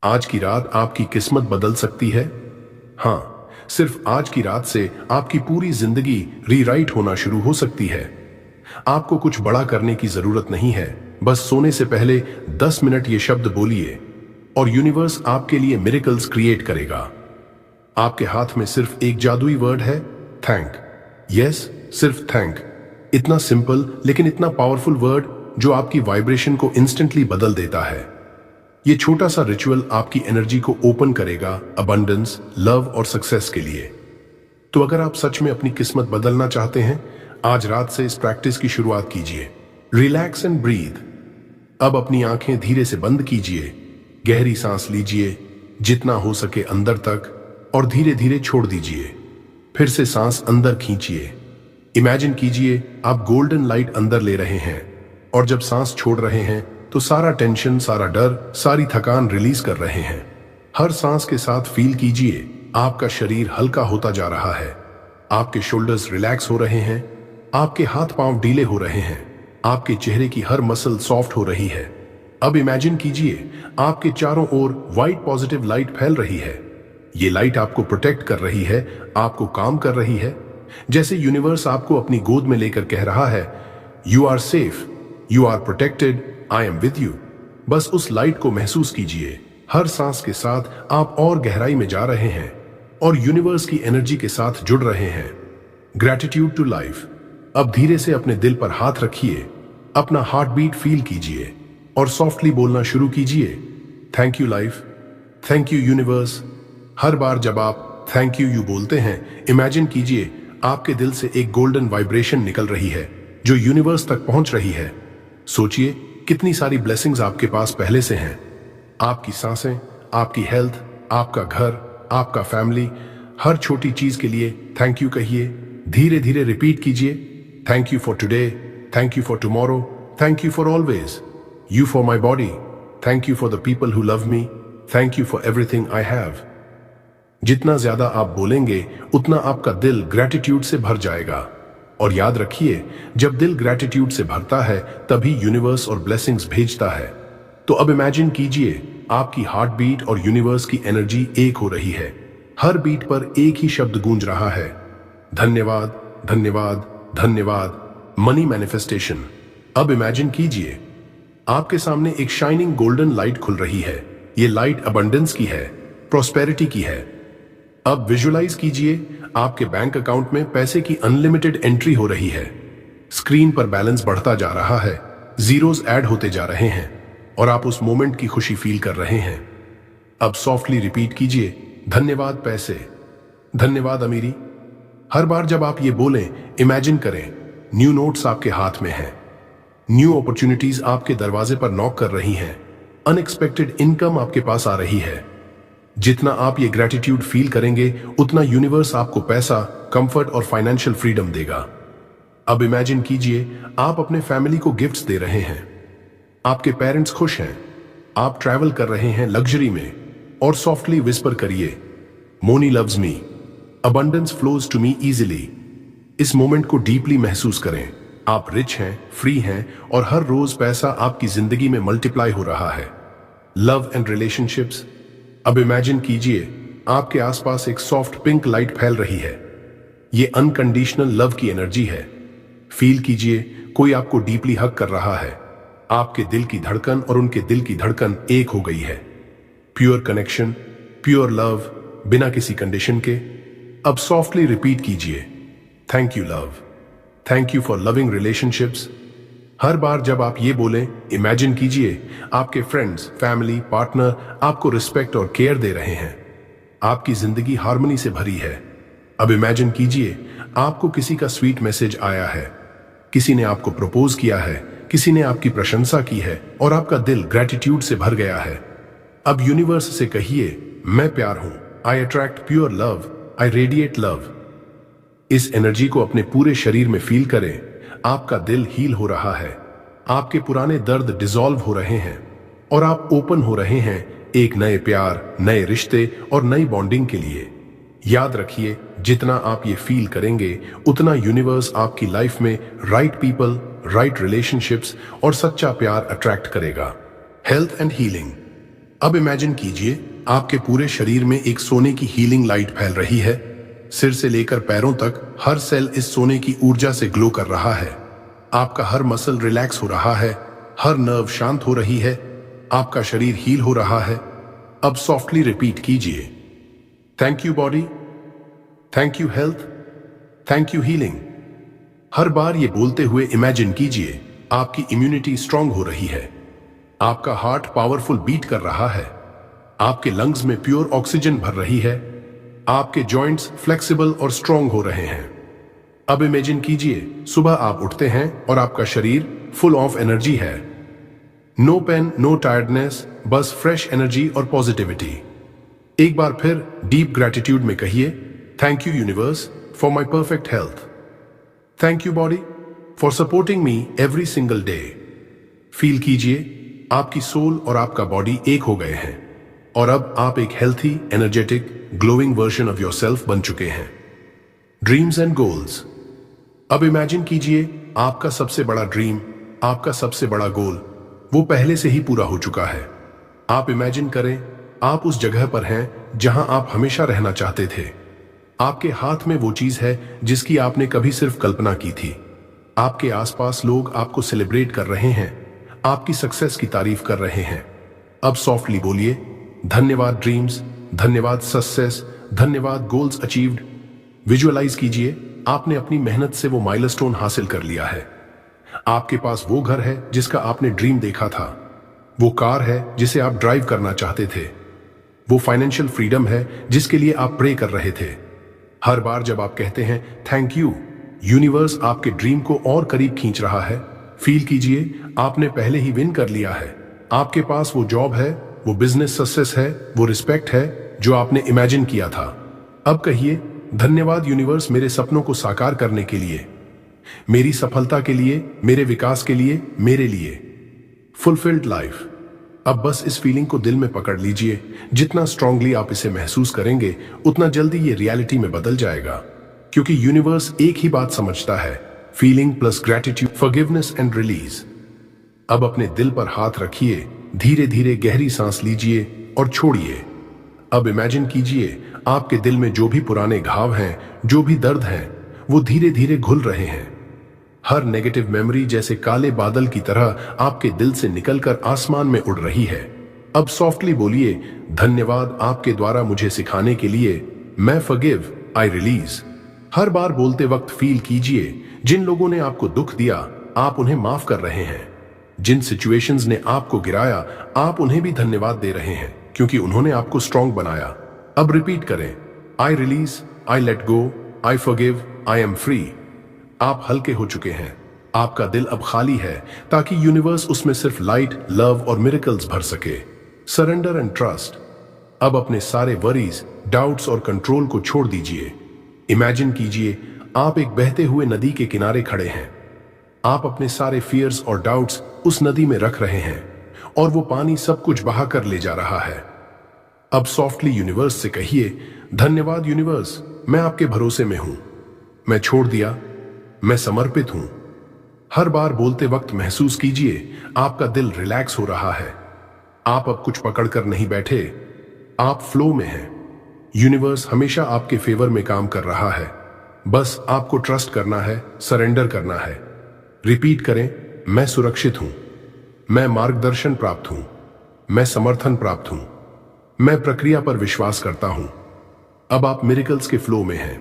आज की रात आपकी किस्मत बदल सकती है। हाँ, सिर्फ आज की रात से आपकी पूरी जिंदगी रीराइट होना शुरू हो सकती है। आपको कुछ बड़ा करने की जरूरत नहीं है, बस सोने से पहले 10 मिनट ये शब्द बोलिए और यूनिवर्स आपके लिए मिरेकल्स क्रिएट करेगा। आपके हाथ में सिर्फ एक जादुई वर्ड है, थैंक। यस, सिर्फ थैंक। इतना सिंपल लेकिन इतना पावरफुल वर्ड जो आपकी वाइब्रेशन को इंस्टेंटली बदल देता है। ये छोटा सा रिचुअल आपकी एनर्जी को ओपन करेगा अबंडेंस, लव और सक्सेस के लिए। तो अगर आप सच में अपनी किस्मत बदलना चाहते हैं, आज रात से इस प्रैक्टिस की शुरुआत कीजिए। Relax and breathe. अब अपनी आंखें धीरे से बंद कीजिए, गहरी सांस लीजिए जितना हो सके अंदर तक और धीरे धीरे छोड़ दीजिए। फिर से सांस अंदर खींचिए। इमेजिन कीजिए आप गोल्डन लाइट अंदर ले रहे हैं और जब सांस छोड़ रहे हैं तो सारा टेंशन, सारा डर, सारी थकान रिलीज कर रहे हैं। हर सांस के साथ फील कीजिए आपका शरीर हल्का होता जा रहा है। आपके शोल्डर्स रिलैक्स हो रहे हैं, आपके हाथ पांव ढीले हो रहे हैं, आपके चेहरे की हर मसल सॉफ्ट हो रही है। अब इमेजिन कीजिए आपके चारों ओर व्हाइट पॉजिटिव लाइट फैल रही है। ये लाइट आपको प्रोटेक्ट कर रही है, आपको काम कर रही है, जैसे यूनिवर्स आपको अपनी गोद में लेकर कह रहा है, you are safe, you are protected, I am with you. बस उस लाइट को महसूस कीजिए। हर सांस के साथ आप और गहराई में जा रहे हैं और यूनिवर्स की एनर्जी के साथ जुड़ रहे हैं। Gratitude to life. अब धीरे से अपने दिल पर हाथ रखिए, अपना हार्ट बीट फील कीजिए और सॉफ्टली बोलना शुरू कीजिए, thank you life, thank you universe. हर बार जब आप थैंक यू बोलते हैं, इमेजिन कीजिए आपके दिल से एक गोल्डन वाइब्रेशन निकल रही है जो यूनिवर्स तक पहुंच रही है। सोचिए कितनी सारी ब्लेसिंग्स आपके पास पहले से हैं। आपकी सांसें, आपकी हेल्थ, आपका घर, आपका फैमिली, हर छोटी चीज के लिए थैंक यू कहिए। धीरे धीरे रिपीट कीजिए, thank you for today, thank you for tomorrow, thank you for always, you for my body, thank you for the people who love me, thank you for everything I have. जितना ज्यादा आप बोलेंगे उतना आपका दिल gratitude से भर जाएगा। और याद रखिए, जब दिल ग्रैटिट्यूड से भरता है तभी यूनिवर्स और ब्लेसिंग्स भेजता है। तो अब इमेजिन कीजिए आपकी हार्ट बीट और यूनिवर्स की एनर्जी एक हो रही है। हर बीट पर एक ही शब्द गूंज रहा है, धन्यवाद, धन्यवाद, धन्यवाद। Money manifestation. अब इमेजिन कीजिए आपके सामने एक शाइनिंग गोल्डन लाइट खुल रही है। ये लाइट अबंडेंस की है, प्रॉस्पेरिटी की है। अब विजुअलाइज कीजिए आपके बैंक अकाउंट में पैसे की अनलिमिटेड एंट्री हो रही है। स्क्रीन पर बैलेंस बढ़ता जा रहा है, जीरोस ऐड होते जा रहे हैं और आप उस मोमेंट की खुशी फील कर रहे हैं। अब सॉफ्टली रिपीट कीजिए, धन्यवाद पैसे, धन्यवाद अमीरी। हर बार जब आप ये बोलें, इमेजिन करें न्यू नोट्स आपके हाथ में हैं, न्यू अपॉर्चुनिटीज आपके दरवाजे पर नॉक कर रही हैं, अनएक्सपेक्टेड इनकम आपके पास आ रही है। जितना आप ये ग्रैटिट्यूड फील करेंगे उतना यूनिवर्स आपको पैसा, कंफर्ट और फाइनेंशियल फ्रीडम देगा। अब इमेजिन कीजिए आप अपने फैमिली को गिफ्ट्स दे रहे हैं, आपके पेरेंट्स खुश हैं, आप ट्रैवल कर रहे हैं लग्जरी में और सॉफ्टली विस्पर करिए, money loves me, abundance flows to me easily. इस मोमेंट को डीपली महसूस करें। आप रिच हैं, फ्री हैं और हर रोज पैसा आपकी जिंदगी में मल्टीप्लाई हो रहा है। Love and relationships. अब इमेजिन कीजिए आपके आसपास एक सॉफ्ट पिंक लाइट फैल रही है। ये अनकंडीशनल लव की एनर्जी है। फील कीजिए कोई आपको डीपली हग कर रहा है। आपके दिल की धड़कन और उनके दिल की धड़कन एक हो गई है। प्योर कनेक्शन, प्योर लव, बिना किसी कंडीशन के। अब सॉफ्टली रिपीट कीजिए, thank you love, thank you for loving relationships. हर बार जब आप ये बोलें, इमेजिन कीजिए आपके फ्रेंड्स, फैमिली, पार्टनर आपको रिस्पेक्ट और केयर दे रहे हैं। आपकी जिंदगी हार्मनी से भरी है। अब इमेजिन कीजिए आपको किसी का स्वीट मैसेज आया है, किसी ने आपको प्रपोज किया है, किसी ने आपकी प्रशंसा की है और आपका दिल ग्रैटिट्यूड से भर गया है। अब यूनिवर्स से कहिए, मैं प्यार हूं, I attract pure love, I radiate love. इस एनर्जी को अपने पूरे शरीर में फील करें। आपका दिल हील हो रहा है, आपके पुराने दर्द डिसॉल्व हो रहे हैं और आप ओपन हो रहे हैं एक नए प्यार, नए रिश्ते और नई बॉन्डिंग के लिए। याद रखिए, जितना आप ये फील करेंगे उतना यूनिवर्स आपकी लाइफ में राइट पीपल, राइट रिलेशनशिप्स और सच्चा प्यार अट्रैक्ट करेगा। Health and healing. अब इमेजिन कीजिए आपके पूरे शरीर में एक सोने की हीलिंग लाइट फैल रही है। सिर से लेकर पैरों तक हर सेल इस सोने की ऊर्जा से ग्लो कर रहा है। आपका हर मसल रिलैक्स हो रहा है, हर नर्व शांत हो रही है, आपका शरीर हील हो रहा है। अब सॉफ्टली रिपीट कीजिए, thank you body, thank you health, thank you healing. हर बार ये बोलते हुए इमेजिन कीजिए आपकी इम्यूनिटी स्ट्रांग हो रही है, आपका हार्ट पावरफुल बीट कर रहा है, आपके लंग्स में प्योर ऑक्सीजन भर रही है, आपके जॉइंट्स फ्लेक्सिबल और स्ट्रांग हो रहे हैं। अब इमेजिन कीजिए सुबह आप उठते हैं और आपका शरीर फुल ऑफ एनर्जी है। नो पेन, नो टायर्डनेस, बस फ्रेश एनर्जी और पॉजिटिविटी। एक बार फिर डीप ग्रैटिट्यूड में कहिए, thank you universe for my perfect health, thank you body for supporting me every single day. Feel कीजिए आपकी सोल और आपका बॉडी एक हो गए हैं और अब आप एक healthy, energetic, glowing version of yourself बन चुके हैं। Dreams and goals. अब इमेजिन कीजिए आपका सबसे बड़ा ड्रीम, आपका सबसे बड़ा गोल वो पहले से ही पूरा हो चुका है। आप इमेजिन करें आप उस जगह पर हैं जहां आप हमेशा रहना चाहते थे। आपके हाथ में वो चीज है जिसकी आपने कभी सिर्फ कल्पना की थी। आपके आसपास लोग आपको सेलिब्रेट कर रहे हैं, आपकी सक्सेस की तारीफ कर रहे हैं। अब सॉफ्टली बोलिए, धन्यवाद ड्रीम्स, धन्यवाद सक्सेस, धन्यवाद गोल्स अचीव्ड। विजुअलाइज कीजिए आपने अपनी मेहनत से वो माइलस्टोन हासिल कर लिया है। आपके पास वो घर है जिसका आपने ड्रीम देखा था, वो कार है जिसे आप ड्राइव करना चाहते थे, वो फाइनेंशियल फ्रीडम है जिसके लिए आप प्रे कर रहे थे। हर बार जब आप कहते हैं थैंक यू, यूनिवर्स आपके ड्रीम को और करीब खींच रहा है। फील कीजिए आपने पहले ही विन कर लिया है। आपके पास वो जॉब है, वो बिजनेस सक्सेस है, वो रिस्पेक्ट है जो आपने इमेजिन किया था। अब कहिए, धन्यवाद यूनिवर्स मेरे सपनों को साकार करने के लिए, मेरी सफलता के लिए, मेरे विकास के लिए, मेरे लिए। Fulfilled life. अब बस इस फीलिंग को दिल में पकड़ लीजिए। जितना स्ट्रांगली आप इसे महसूस करेंगे उतना जल्दी ये रियलिटी में बदल जाएगा, क्योंकि यूनिवर्स एक ही बात समझता है, feeling plus gratitude, forgiveness and release. अब अपने दिल पर हाथ रखिए, धीरे धीरे गहरी सांस लीजिए और छोड़िए। अब इमेजिन कीजिए आपके दिल में जो भी पुराने घाव हैं, जो भी दर्द हैं, वो धीरे धीरे घुल रहे हैं। हर नेगेटिव मेमोरी जैसे काले बादल की तरह आपके दिल से निकलकर आसमान में उड़ रही है। अब सॉफ्टली बोलिए, धन्यवाद आपके द्वारा मुझे सिखाने के लिए, मैं फॉरगिव, आई रिलीज। हर बार बोलते वक्त फील कीजिए जिन लोगों ने आपको दुख दिया आप उन्हें माफ कर रहे हैं, जिन सिचुएशंस ने आपको गिराया आप उन्हें भी धन्यवाद दे रहे हैं क्योंकि उन्होंने आपको स्ट्रांग बनाया। अब रिपीट करें, I release, I let go, I forgive, I am free. आप हल्के हो चुके हैं, आपका दिल अब खाली है ताकि यूनिवर्स उसमें सिर्फ लाइट, लव और मिरेकल्स भर सके। Surrender and trust. अब अपने सारे वरीज, डाउट्स और कंट्रोल को छोड़ दीजिए। इमेजिन कीजिए आप एक बहते हुए नदी के किनारे खड़े हैं। आप अपने सारे फियर्स और डाउट्स उस नदी में रख रहे हैं और वो पानी सब कुछ बहाकर ले जा रहा है। अब सॉफ्टली यूनिवर्स से कहिए, धन्यवाद यूनिवर्स, मैं आपके भरोसे में हूं, मैं छोड़ दिया, मैं समर्पित हूं। हर बार बोलते वक्त महसूस कीजिए आपका दिल रिलैक्स हो रहा है। आप अब कुछ पकड़कर नहीं बैठे, आप फ्लो में हैं। यूनिवर्स हमेशा आपके फेवर में काम कर रहा है, बस आपको ट्रस्ट करना है, सरेंडर करना है। रिपीट करें, मैं सुरक्षित हूं, मैं मार्गदर्शन प्राप्त हूं, मैं समर्थन प्राप्त हूं, मैं प्रक्रिया पर विश्वास करता हूं। अब आप मिरेकल्स के फ्लो में हैं।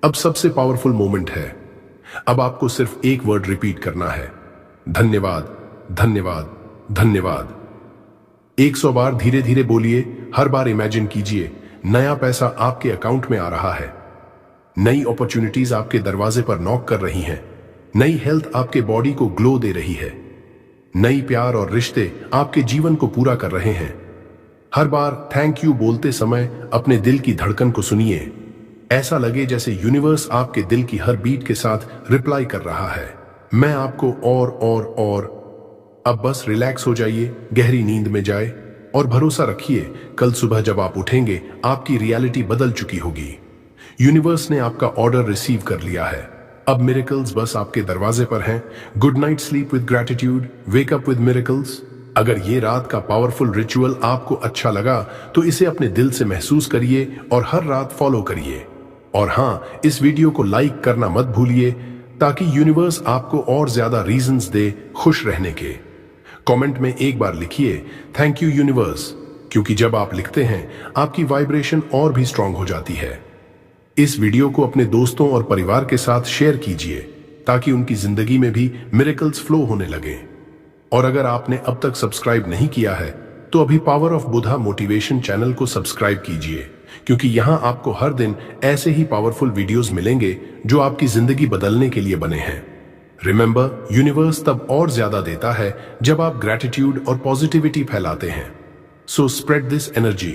अब सबसे पावरफुल मोमेंट है। अब आपको सिर्फ एक वर्ड रिपीट करना है, धन्यवाद, धन्यवाद, धन्यवाद। 100 बार धीरे धीरे बोलिए। हर बार इमेजिन कीजिए नया पैसा आपके अकाउंट में आ रहा है, नई अपॉर्चुनिटीज आपके दरवाजे पर नॉक कर रही हैं, नई हेल्थ आपके बॉडी को ग्लो दे रही है, नई प्यार और रिश्ते आपके जीवन को पूरा कर रहे हैं। हर बार थैंक यू बोलते समय अपने दिल की धड़कन को सुनिए। ऐसा लगे जैसे यूनिवर्स आपके दिल की हर बीट के साथ रिप्लाई कर रहा है, मैं आपको और। अब बस रिलैक्स हो जाइए, गहरी नींद में जाए और भरोसा रखिए कल सुबह जब आप उठेंगे आपकी रियलिटी बदल चुकी होगी। यूनिवर्स ने आपका ऑर्डर रिसीव कर लिया है। अब मिरेकल्स बस आपके दरवाजे पर हैं। Good night, sleep with gratitude, wake up with miracles. अगर ये रात का पावरफुल रिचुअल आपको अच्छा लगा तो इसे अपने दिल से महसूस करिए और हर रात फॉलो करिए। और हाँ, इस वीडियो को लाइक करना मत भूलिए ताकि यूनिवर्स आपको और ज्यादा रीजंस दे खुश रहने के। कमेंट में एक बार लिखिए थैंक यू यूनिवर्स, क्योंकि जब आप लिखते हैं आपकी वाइब्रेशन और भी स्ट्रांग हो जाती है। इस वीडियो को अपने दोस्तों और परिवार के साथ शेयर कीजिए ताकि उनकी जिंदगी में भी मिरेकल्स फ्लो होने लगे। और अगर आपने अब तक सब्सक्राइब नहीं किया है तो अभी power of Buddha motivation channel को सब्सक्राइब कीजिए, क्योंकि यहां आपको हर दिन ऐसे ही पावरफुल वीडियोस मिलेंगे जो आपकी जिंदगी बदलने के लिए बने हैं। रिमेंबर, यूनिवर्स तब और ज्यादा देता है जब आप ग्रैटिट्यूड और पॉजिटिविटी फैलाते हैं। So spread this energy.